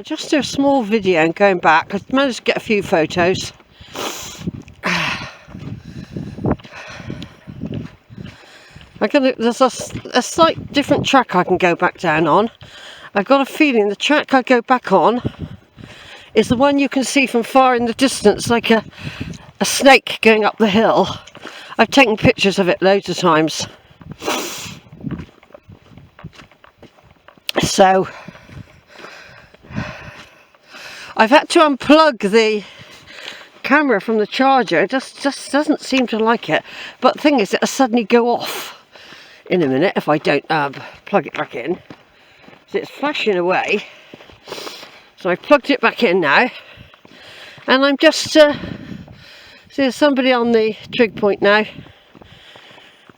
Just do a small video and going back. I managed to get a few photos. There's a slight different track I can go back down on. I've got a feeling the track I go back on is the one you can see from far in the distance, like a snake going up the hill. I've taken pictures of it loads of times. So I've had to unplug the camera from the charger. It just doesn't seem to like it. But the thing is, it'll suddenly go off in a minute if I don't plug it back in. So it's flashing away. So I've plugged it back in now. And I'm just... see, there's somebody on the trig point now.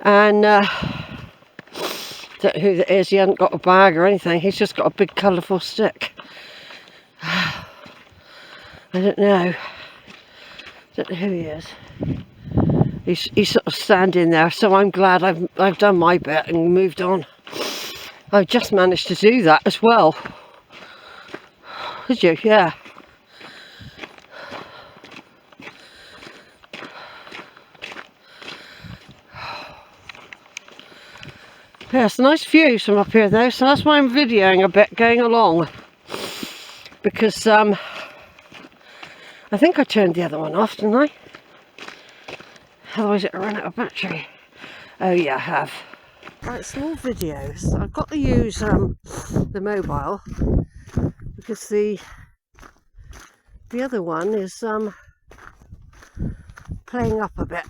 And... don't know who that is. He hasn't got a bag or anything. He's just got a big colourful stick. I don't know. Don't know who he is. He's sort of standing there, so I'm glad I've done my bit and moved on. I've just managed to do that as well. Did you? Yeah. Yeah, it's nice views from up here though, so that's why I'm videoing a bit going along. Because I think I turned the other one off, didn't I? Otherwise it'll run out of battery. Oh yeah, I have. Right, small videos. I've got to use the mobile because the other one is playing up a bit.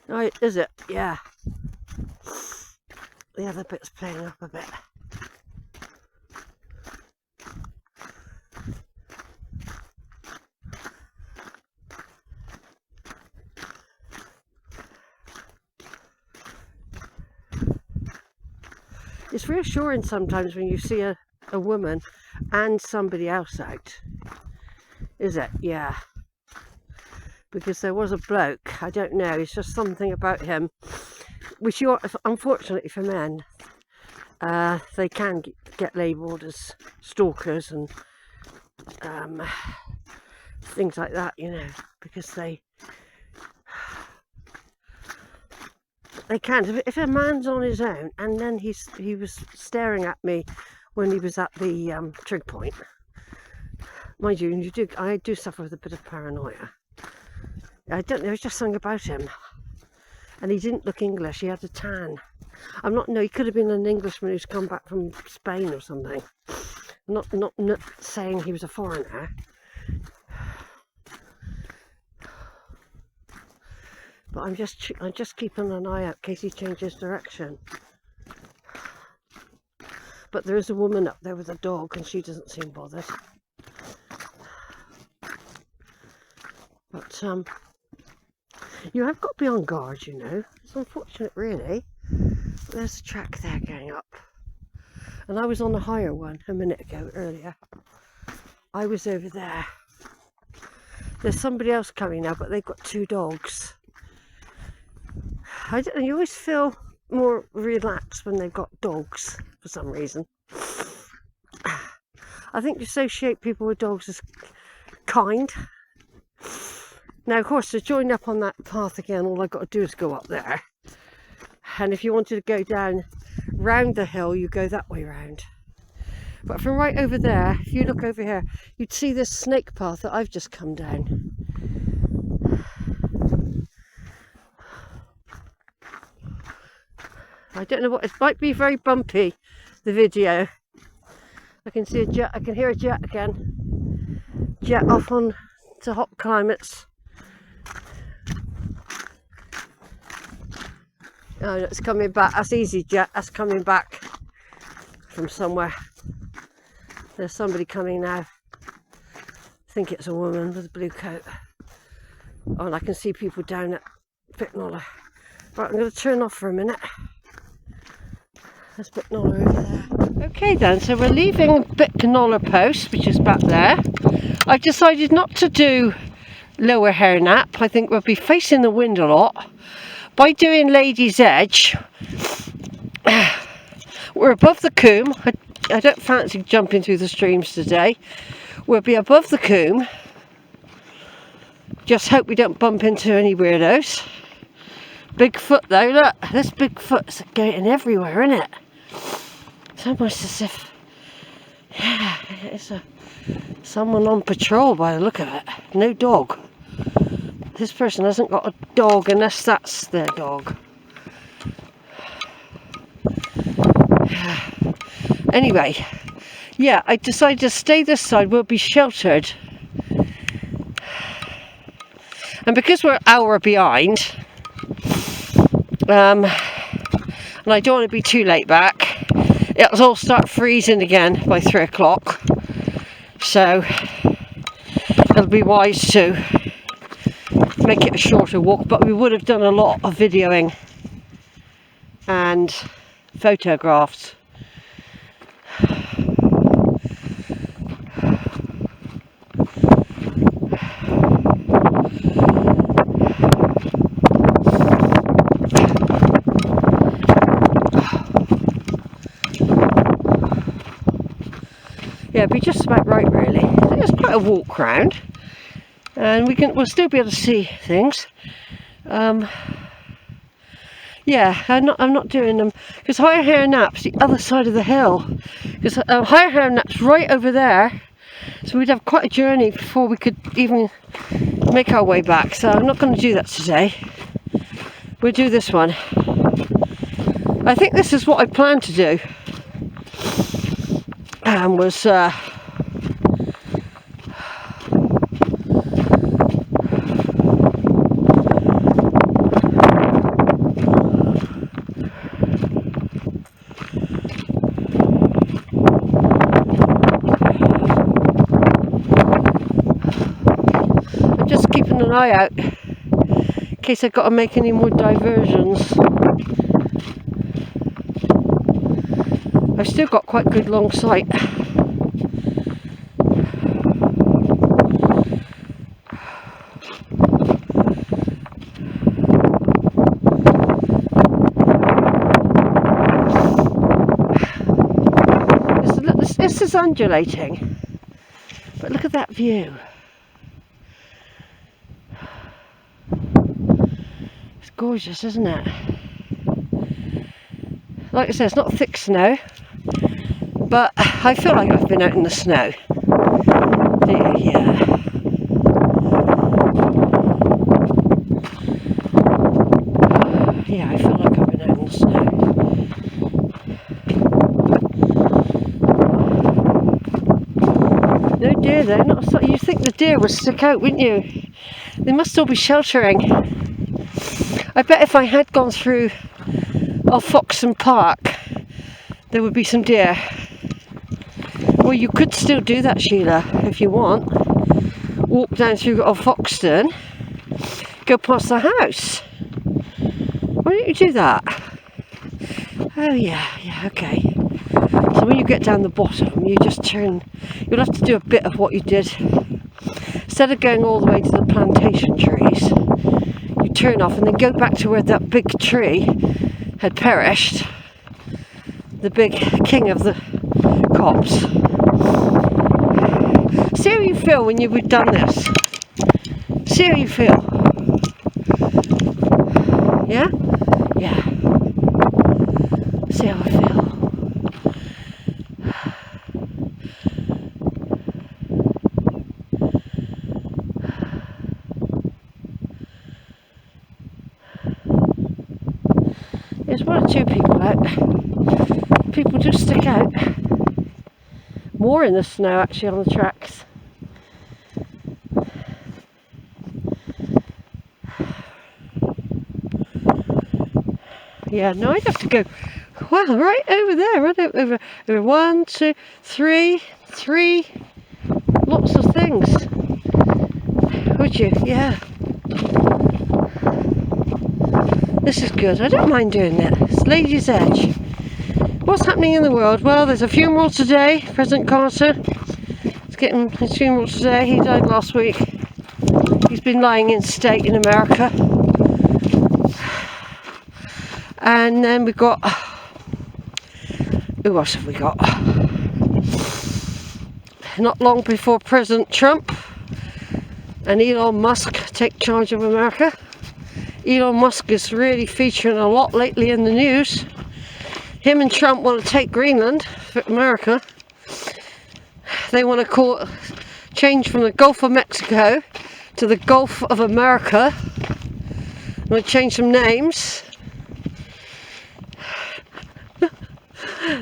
Right, is it? Yeah. The other bit's playing up a bit. It's reassuring sometimes when you see a woman and somebody else out. Is it? Yeah. Because there was a bloke, I don't know, it's just something about him, which unfortunately for men, they can get labelled as stalkers and things like that, you know, because they can. If a man's on his own and then he was staring at me when he was at the trig point, mind you, I do suffer with a bit of paranoia. I don't know, there was just something about him. And he didn't look English, he had a tan. He could have been an Englishman who's come back from Spain or something. Not saying he was a foreigner. But I'm just keeping an eye out in case he changes direction. But there is a woman up there with a dog and she doesn't seem bothered. But you have got to be on guard, you know. It's unfortunate, really. But there's a track there going up. And I was on the higher one a minute ago, earlier. I was over there. There's somebody else coming now, but they've got 2 dogs. I don't know, you always feel more relaxed when they've got dogs, for some reason. I think you associate people with dogs as kind. Now, of course, to join up on that path again, all I've got to do is go up there. And if you wanted to go down round the hill, you go that way round. But from right over there, if you look over here, you'd see this snake path that I've just come down. I don't know what, it might be very bumpy, the video. I can see a jet, I can hear a jet again. Jet off on to hot climates. Oh, it's coming back. That's easy, jet. That's coming back from somewhere. There's somebody coming now. I think it's a woman with a blue coat. Oh, and I can see people down at Bicknoller. Right, I'm going to turn off for a minute. There's Bicknoller over there. Okay then, so we're leaving Bicknoller Post, which is back there. I've decided not to do Lower Hairnap. I think we'll be facing the wind a lot. By doing Lady's Edge, We're above the combe. I don't fancy jumping through the streams today. We'll be above the combe. Just hope we don't bump into any weirdos. Bigfoot though, look. This Bigfoot's getting everywhere, isn't it? It's almost as if, yeah, it's someone on patrol by the look of it. No dog. This person hasn't got a dog unless that's their dog. Anyway, yeah, I decided to stay this side. We'll be sheltered. And because we're an hour behind, and I don't want to be too late back, it'll all start freezing again by 3 o'clock. So it'll be wise to make it a shorter walk, but we would have done a lot of videoing and photographs. Yeah, it'd be just about right really. It's quite a walk round, and we'll still be able to see things. Yeah, I'm not doing them because Higher Hair Nap's the other side of the hill. Because Higher Hair Nap's right over there, so we'd have quite a journey before we could even make our way back. So I'm not going to do that today. We'll do this one. I think this is what I planned to do. Was I'm just keeping an eye out in case I've got to make any more diversions. I've still got quite good long sight. This is undulating, but look at that view. It's gorgeous, isn't it? Like I said, it's not thick snow, but I feel like I've been out in the snow. Yeah. Yeah, I feel like I've been out in the snow. No deer though, you'd think the deer would stick out, wouldn't you? They must all be sheltering. I bet if I had gone through Foxton Park, there would be some deer. Well, you could still do that, Sheila, if you want. Walk down through Foxton, go past the house. Why don't you do that? Oh yeah, okay. So when you get down the bottom, you just turn. You'll have to do a bit of what you did. Instead of going all the way to the plantation trees, you turn off and then go back to where that big tree had perished. The big king of the copse. See how you feel when you've done this. See how you feel. Yeah? Yeah. See how I feel. There's one or two people out. People just stick out. More in the snow actually on the tracks. Yeah, no, I'd have to go, well, right over there, right over 1, 2, 3, lots of things. Would you? Yeah. This is good. I don't mind doing it. It's Lady's Edge. What's happening in the world? Well, there's a funeral today. President Carter is getting his funeral today. He died last week. He's been lying in state in America. And then we've got Who else have we got? Not long before President Trump and Elon Musk take charge of America. Elon Musk is really featuring a lot lately in the news. Him and Trump want to take Greenland for America. They want to call it, change from the Gulf of Mexico to the Gulf of America. They want to change some names.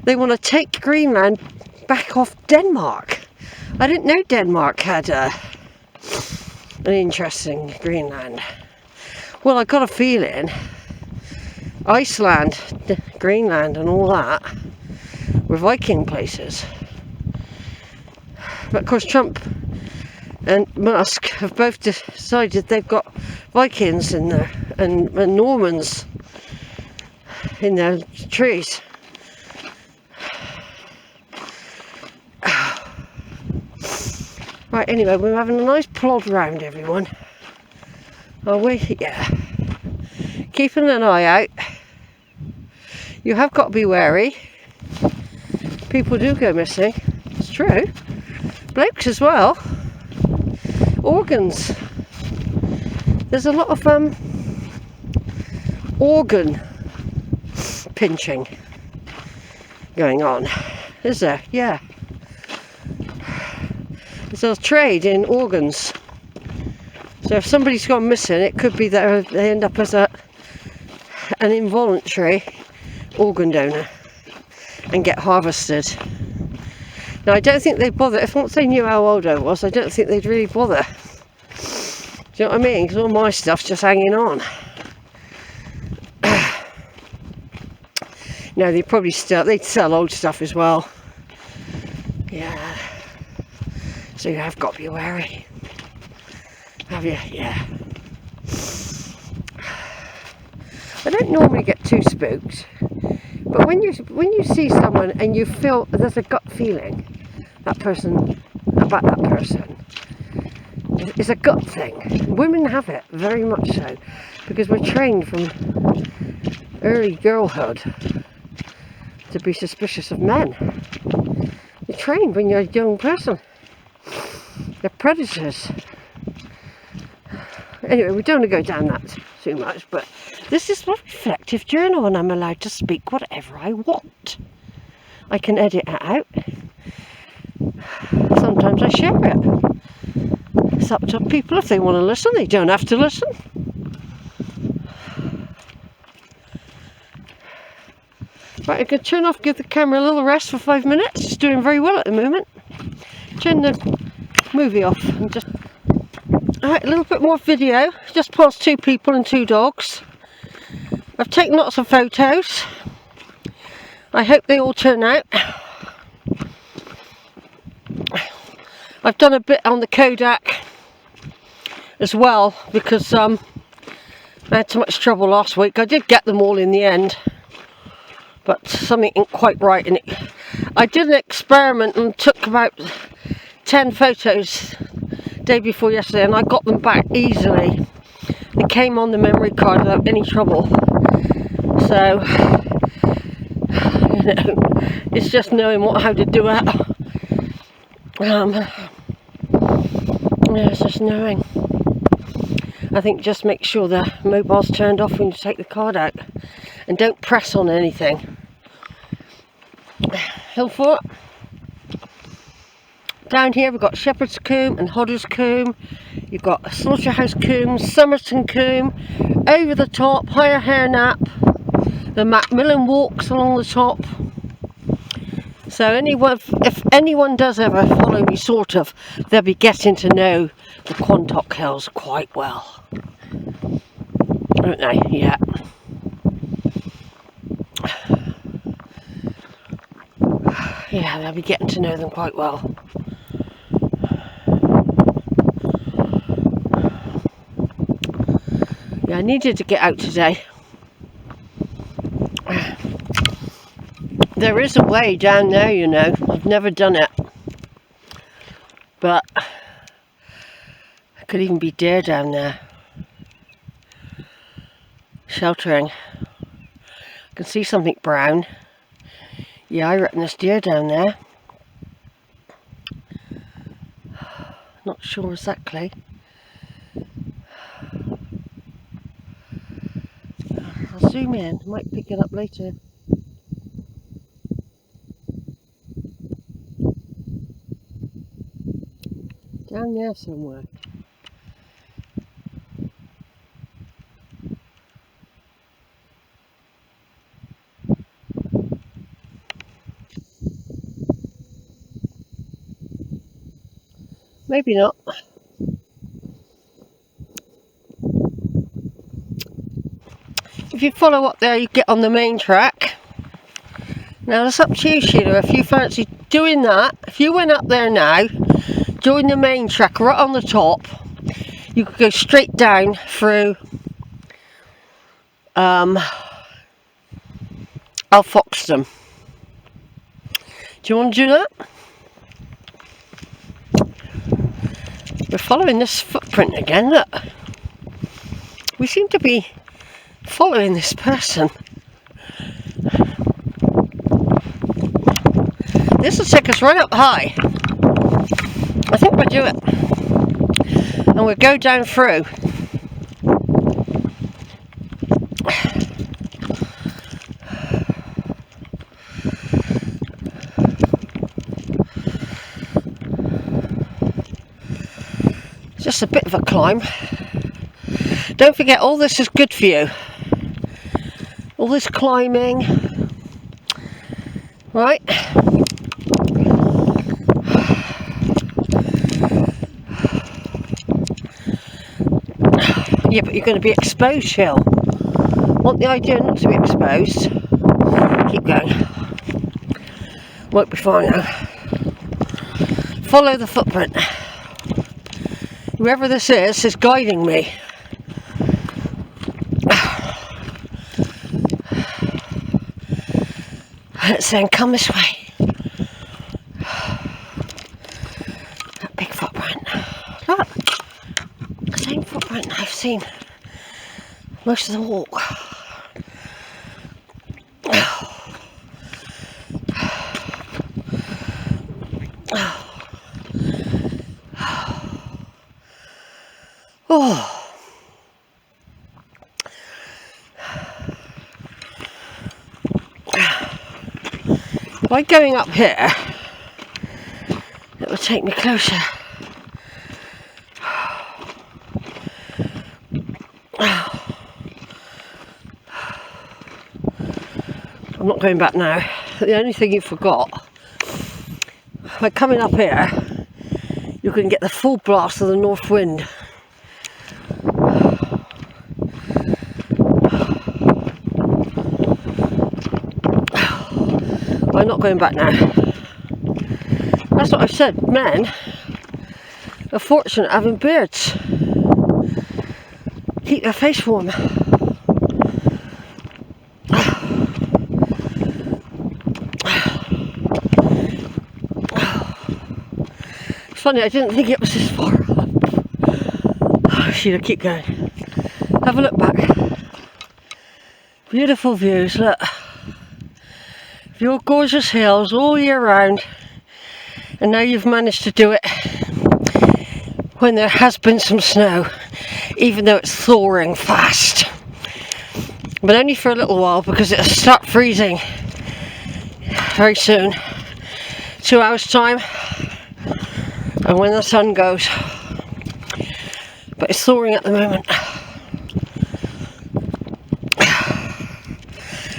They want to take Greenland back off Denmark. I didn't know Denmark had an interesting Greenland. Well, I got a feeling Iceland, Greenland and all that were Viking places. But of course Trump and Musk have both decided they've got Vikings in there and Normans in their trees. Right, anyway, we're having a nice plod round, everyone. Are we? Yeah. Keeping an eye out. You have got to be wary. People do go missing. It's true. Blokes as well. Organs. There's a lot of organ pinching going on. Is there? Yeah. There's a trade in organs. So if somebody's gone missing, it could be that they end up as an involuntary organ donor and get harvested. Now I don't think they'd bother. If once they knew how old I was, I don't think they'd really bother. Do you know what I mean? Because all my stuff's just hanging on. No, they'd probably they'd sell old stuff as well. Yeah. So you have got to be wary. Have you? Yeah. I don't normally get too spooked, but when you see someone and you feel there's a gut feeling about that person, it's a gut thing. Women have it very much so, because we're trained from early girlhood to be suspicious of men. You're trained when you're a young person. They're predators. Anyway, we don't want to go down that too much, but this is a reflective journal and I'm allowed to speak whatever I want. I can edit it out. Sometimes I share it. It's up to people if they want to listen. They don't have to listen. Right, I can turn off, give the camera a little rest for 5 minutes. It's doing very well at the moment. Turn the movie off and just... Alright, a little bit more video. Just past 2 people and 2 dogs. I've taken lots of photos. I hope they all turn out. I've done a bit on the Kodak as well because I had so much trouble last week. I did get them all in the end, but something ain't quite right in it. I did an experiment and took about 10 photos day before yesterday and I got them back easily. They came on the memory card without any trouble. So, you know, it's just knowing how to do it. Yeah, it's just knowing. I think just make sure the mobile's turned off when you take the card out and don't press on anything. Hillfort. Down here we've got Shepherd's Combe and Hodder's Combe. You've got Slaughterhouse Combe, Somerton Combe, over the top, Higher Hairnap, the Macmillan Walks along the top. So if anyone does ever follow me, sort of, they'll be getting to know the Quantock Hills quite well. Don't they? Yeah. Yeah, they'll be getting to know them quite well. Yeah, I needed to get out today. There is a way down there, you know. I've never done it. But I could even be deer down there. Sheltering. I can see something brown. Yeah, I reckon there's deer down there. Not sure exactly. I'll zoom in, might pick it up later. Down there somewhere. Maybe not. If you follow up there, you get on the main track. Now it's up to you, Sheila, if you fancy doing that. If you went up there now, join the main track right on the top, you could go straight down through Alfoxden. Do you want to do that? We're following this footprint again, look. We seem to be following this person. This will take us right up high. I think we'll do it. And we'll go down through. Just a bit of a climb. Don't forget, all this is good for you. All this climbing. Right? Yeah, but you're going to be exposed, Shell. Want the idea not to be exposed. Keep going. Won't be far now. Follow the footprint. Whoever this is guiding me. And it's saying, come this way. That big footprint. Look. The same footprint I've seen most of the walk. Oh. By going up here, it will take me closer. I'm not going back now. The only thing you forgot, by coming up here, you can get the full blast of the north wind. I'm not going back now. That's what I've said. Men are fortunate having beards. Keep their face warm. It's funny, I didn't think it was this far up. Oh, Sheila, keep going. Have a look back. Beautiful views, look. Your gorgeous hills all year round, and now you've managed to do it when there has been some snow, even though it's thawing fast, but only for a little while, because it'll start freezing very soon. 2 hours time, and when the sun goes, but it's thawing at the moment,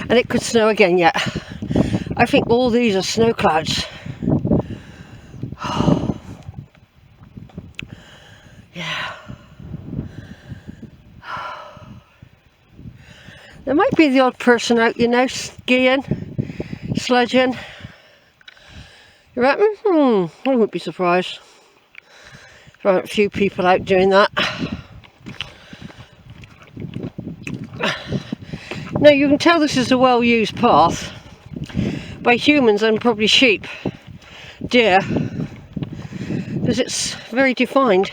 and it could snow again yet. I think all these are snow clouds. Yeah. There might be the odd person out, you know, skiing, sledging. You reckon? I wouldn't be surprised. There aren't a few people out doing that. Now you can tell this is a well-used path by humans and probably sheep, deer, because it's very defined.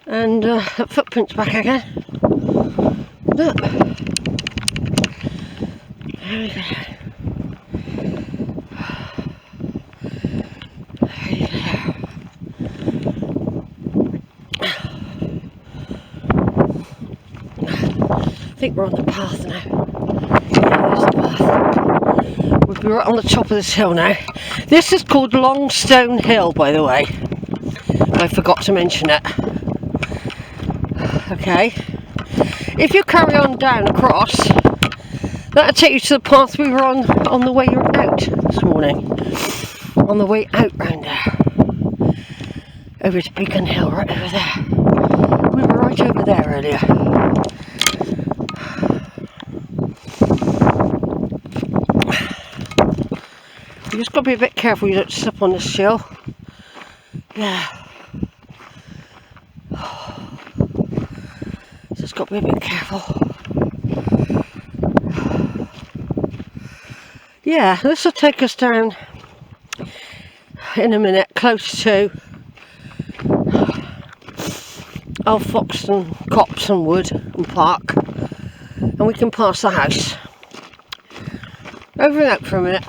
And that footprint's back again. Look. There we go. think we're on the path now. Yeah, there's the path. We'll be right on the top of this hill now. This is called Longstone Hill, by the way. I forgot to mention it. Okay. If you carry on down across, that'll take you to the path we were on the way out this morning. On the way out round there. Over to Beacon Hill, right over there. We were right over there earlier. You just got to be a bit careful you don't slip on this shell. Yeah. Just got to be a bit careful. Yeah, this will take us down in a minute, close to Old Foxton Copse and Wood and Park, and we can pass the house. Over and out for a minute.